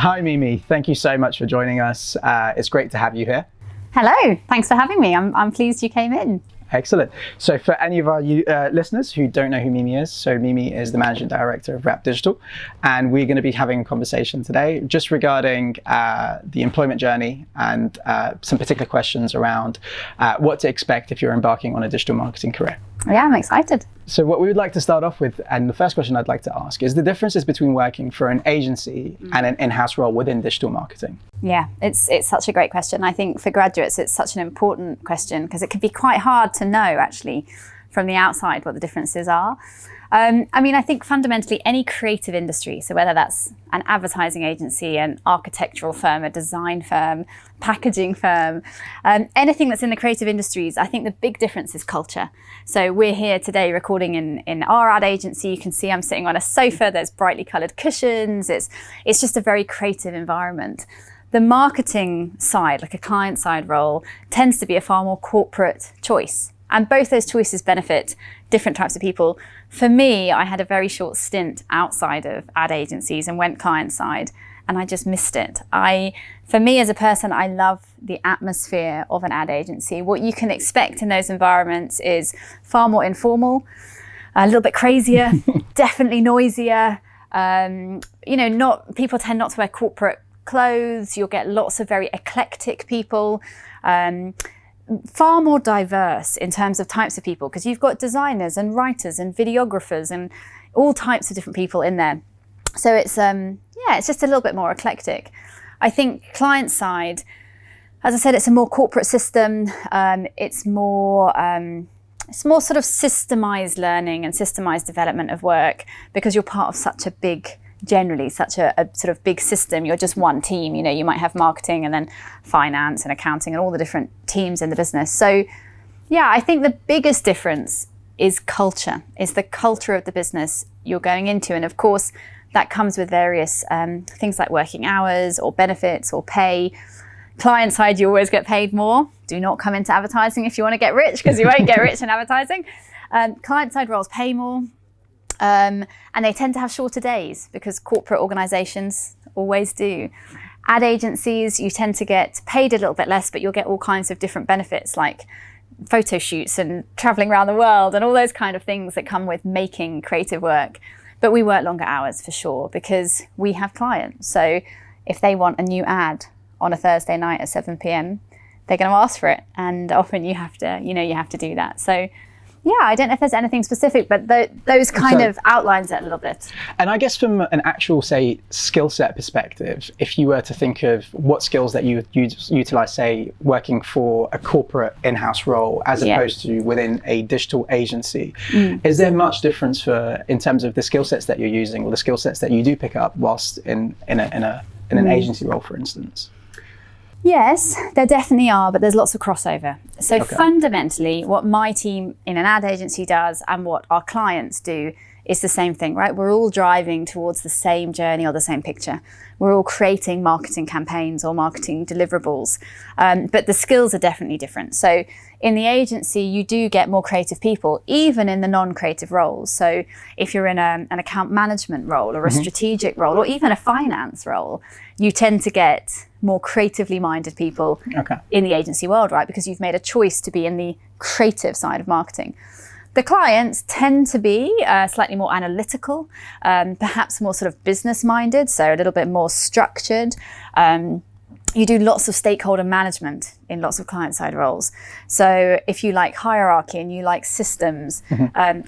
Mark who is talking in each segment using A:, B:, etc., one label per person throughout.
A: Hi, Mimi. Thank you so much for joining us. It's great to have you here.
B: Hello, thanks for having me. I'm pleased you came in.
A: Excellent. So for any of our listeners who don't know who Mimi is, so Mimi is the Managing Director of Rapp Digital, and we're going to be having a conversation today just regarding the employment journey and some particular questions around what to expect if you're embarking on a digital marketing career.
B: Yeah, I'm excited.
A: So what we would like to start off with, and the first question I'd like to ask, is the differences between working for an agency and an in-house role within digital marketing.
B: Yeah, it's such a great question. I think for graduates, it's such an important question because it can be quite hard to know actually from the outside what the differences are. I think fundamentally any creative industry, so whether that's an advertising agency, an architectural firm, a design firm, packaging firm, anything that's in the creative industries, I think the big difference is culture. So we're here today recording in our ad agency. You can see I'm sitting on a sofa, there's brightly coloured cushions. It's just a very creative environment. The marketing side, like a client side role, tends to be a far more corporate choice. And both those choices benefit different types of people. For me, I had a very short stint outside of ad agencies and went client side, and I just missed it. For me as a person, I love the atmosphere of an ad agency. What you can expect in those environments is far more informal, a little bit crazier, definitely noisier. People tend not to wear corporate clothes. You'll get lots of very eclectic people. Far more diverse in terms of types of people, because you've got designers and writers and videographers and all types of different people in there. So it's just a little bit more eclectic. I think client side, as I said, it's a more corporate system. It's more sort of systemized learning and systemized development of work, because you're part of such a sort of big system. You're just one team. You might have marketing and then finance and accounting and all the different teams in the business. So yeah, I think the biggest difference is culture, is the culture of the business you're going into. And of course, that comes with various things like working hours or benefits or pay. Client side, you always get paid more. Do not come into advertising if you want to get rich, because you won't get rich in advertising. Client side roles pay more. And they tend to have shorter days, because corporate organizations always do. Ad agencies, you tend to get paid a little bit less, but you'll get all kinds of different benefits like photo shoots and traveling around the world and all those kind of things that come with making creative work. But we work longer hours for sure, because we have clients. So if they want a new ad on a Thursday night at 7 p.m, they're going to ask for it. And often you have to do that. So yeah, I don't know if there's anything specific, but those kind of outlines it a little bit.
A: And I guess from an actual, say, skill set perspective, if you were to think of what skills that you utilize, say, working for a corporate in-house role as opposed to within a digital agency, is there much difference in terms of the skill sets that you're using or the skill sets that you do pick up whilst in an agency role, for instance?
B: Yes, there definitely are, but there's lots of crossover. So fundamentally, what my team in an ad agency does and what our clients do is the same thing, right? We're all driving towards the same journey or the same picture. We're all creating marketing campaigns or marketing deliverables, but the skills are definitely different. So in the agency, you do get more creative people, even in the non-creative roles. So if you're in an account management role or a strategic role or even a finance role, you tend to get more creatively minded people in the agency world, right? Because you've made a choice to be in the creative side of marketing. The clients tend to be slightly more analytical, perhaps more sort of business minded, so a little bit more structured. You do lots of stakeholder management in lots of client-side roles. So if you like hierarchy and you like systems,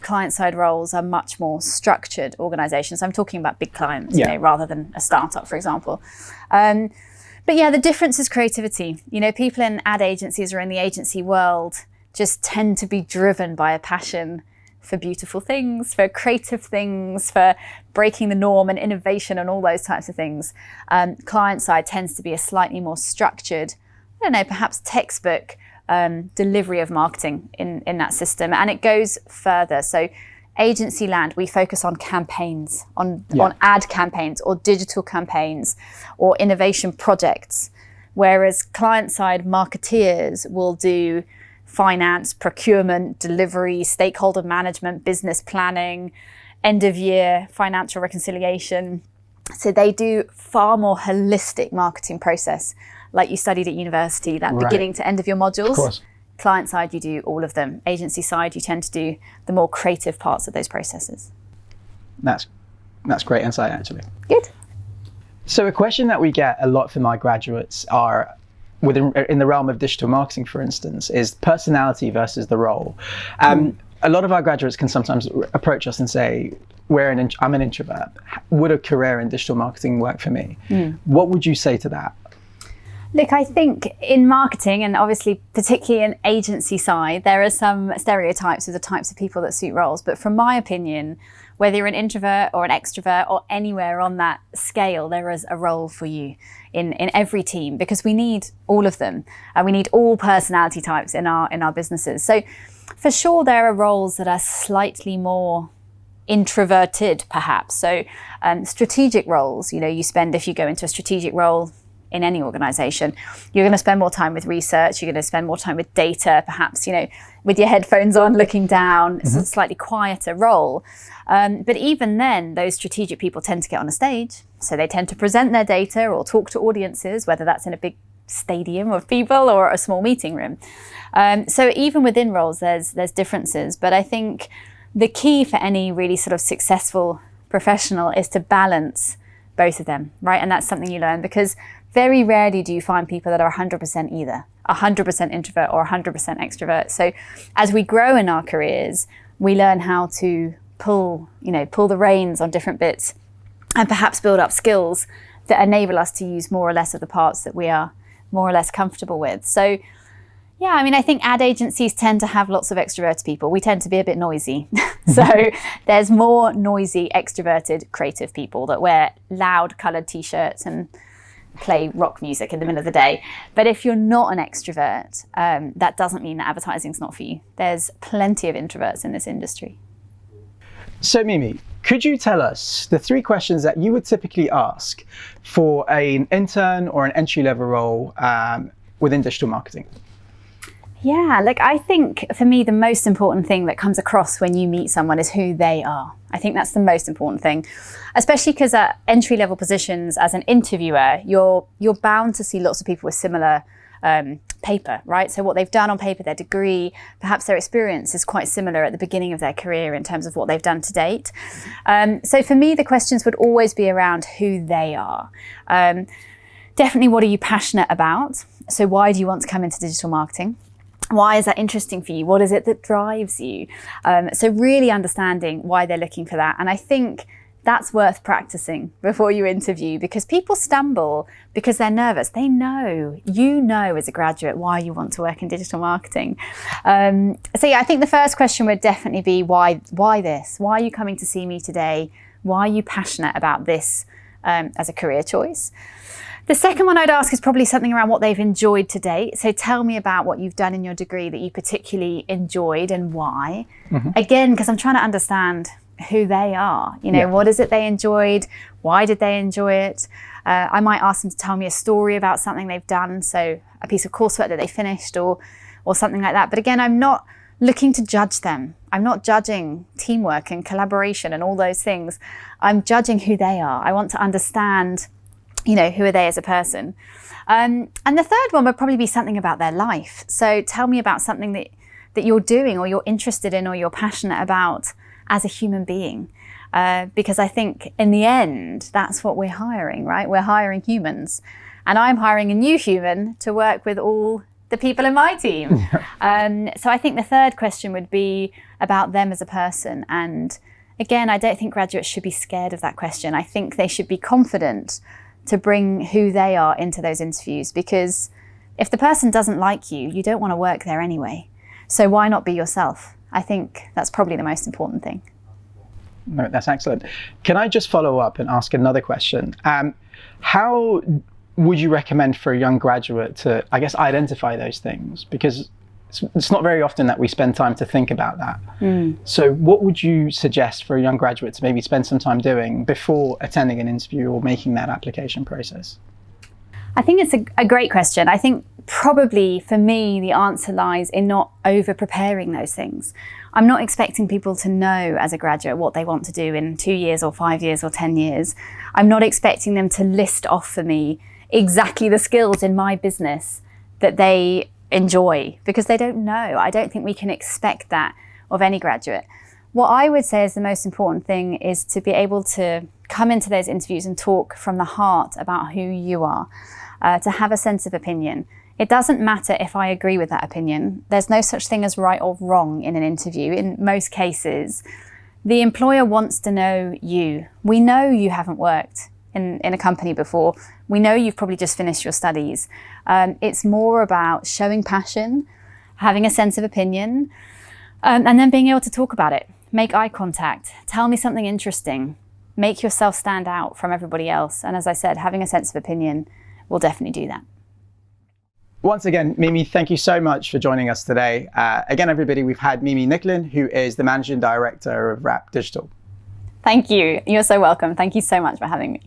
B: client-side roles are much more structured organizations. I'm talking about big clients, rather than a startup, for example. But yeah, the difference is creativity. People in ad agencies or in the agency world just tend to be driven by a passion for beautiful things, for creative things, for breaking the norm and innovation and all those types of things. Client side tends to be a slightly more structured, perhaps textbook delivery of marketing in that system. And it goes further. So agency land, we focus on campaigns, on ad campaigns or digital campaigns or innovation projects. Whereas client side marketeers will do finance, procurement, delivery, stakeholder management, business planning, end of year financial reconciliation. So they do far more holistic marketing process, like you studied at university, that beginning to end of your modules.
A: Of course.
B: Client side, you do all of them. Agency side, you tend to do the more creative parts of those processes.
A: That's great insight, actually.
B: Good.
A: So a question that we get a lot from our graduates are, in the realm of digital marketing, for instance, is personality versus the role. A lot of our graduates can sometimes approach us and say, I'm an introvert. Would a career in digital marketing work for me? What would you say to that?
B: Look, I think in marketing, and obviously particularly in agency side, there are some stereotypes of the types of people that suit roles. But from my opinion, whether you're an introvert or an extrovert or anywhere on that scale, there is a role for you in every team, because we need all of them. We need all personality types in our businesses. So for sure, there are roles that are slightly more introverted, perhaps. So strategic roles, if you go into a strategic role in any organization, you're going to spend more time with research, you're going to spend more time with data, perhaps, with your headphones on, looking down. It's a slightly quieter role. But even then, those strategic people tend to get on a stage. So they tend to present their data or talk to audiences, whether that's in a big stadium of people or a small meeting room. So even within roles, there's differences. But I think the key for any really sort of successful professional is to balance both of them, right? And that's something you learn, because very rarely do you find people that are 100% either, 100% introvert or 100% extrovert. So as we grow in our careers, we learn how to pull the reins on different bits and perhaps build up skills that enable us to use more or less of the parts that we are more or less comfortable with. So yeah, I think ad agencies tend to have lots of extroverted people. We tend to be a bit noisy. So there's more noisy, extroverted, creative people that wear loud coloured t-shirts and play rock music in the middle of the day. But if you're not an extrovert, that doesn't mean that advertising's not for you. There's plenty of introverts in this industry.
A: So Mimi, could you tell us the 3 questions that you would typically ask for an intern or an entry-level role within digital marketing?
B: Yeah, I think for me, the most important thing that comes across when you meet someone is who they are. I think that's the most important thing, especially because at entry-level positions as an interviewer, you're bound to see lots of people with similar paper, right? So what they've done on paper, their degree, perhaps their experience is quite similar at the beginning of their career in terms of what they've done to date. So for me, the questions would always be around who they are. Definitely, what are you passionate about? So why do you want to come into digital marketing? Why is that interesting for you? What is it that drives you? So really understanding why they're looking for that. And I think that's worth practicing before you interview, because people stumble because they're nervous. They know, as a graduate, why you want to work in digital marketing. So yeah, I think the first question would definitely be why this? Why are you coming to see me today? Why are you passionate about this as a career choice? The second one I'd ask is probably something around what they've enjoyed to date. So tell me about what you've done in your degree that you particularly enjoyed and why. Again, because I'm trying to understand who they are. What is it they enjoyed? Why did they enjoy it? I might ask them to tell me a story about something they've done. So a piece of coursework that they finished or something like that. But again, I'm not looking to judge them. I'm not judging teamwork and collaboration and all those things. I'm judging who they are. I want to understand who are they as a person? And the third one would probably be something about their life. So tell me about something that you're doing or you're interested in or you're passionate about as a human being. Because I think in the end, that's what we're hiring, right? We're hiring humans. And I'm hiring a new human to work with all the people in my team. So I think the third question would be about them as a person. And again, I don't think graduates should be scared of that question. I think they should be confident to bring who they are into those interviews, because if the person doesn't like you, you don't want to work there anyway. So why not be yourself? I think that's probably the most important thing.
A: No, that's excellent. Can I just follow up and ask another question? How would you recommend for a young graduate to, identify those things? Because it's not very often that we spend time to think about that. So what would you suggest for a young graduate to maybe spend some time doing before attending an interview or making that application process?
B: I think it's a great question. I think probably for me, the answer lies in not over preparing those things. I'm not expecting people to know as a graduate what they want to do in 2 years or 5 years or 10 years. I'm not expecting them to list off for me exactly the skills in my business that they enjoy, because they don't know. I don't think we can expect that of any graduate. What I would say is the most important thing is to be able to come into those interviews and talk from the heart about who you are, to have a sense of opinion. It doesn't matter if I agree with that opinion. There's no such thing as right or wrong in an interview. In most cases, the employer wants to know you. We know you haven't worked in a company before. We know you've probably just finished your studies. It's more about showing passion, having a sense of opinion, and then being able to talk about it. Make eye contact. Tell me something interesting. Make yourself stand out from everybody else. And as I said, having a sense of opinion will definitely do that.
A: Once again, Mimi, thank you so much for joining us today. Again, everybody, we've had Mimi Nicklin, who is the Managing Director of Rapp Digital.
B: Thank you. You're so welcome. Thank you so much for having me.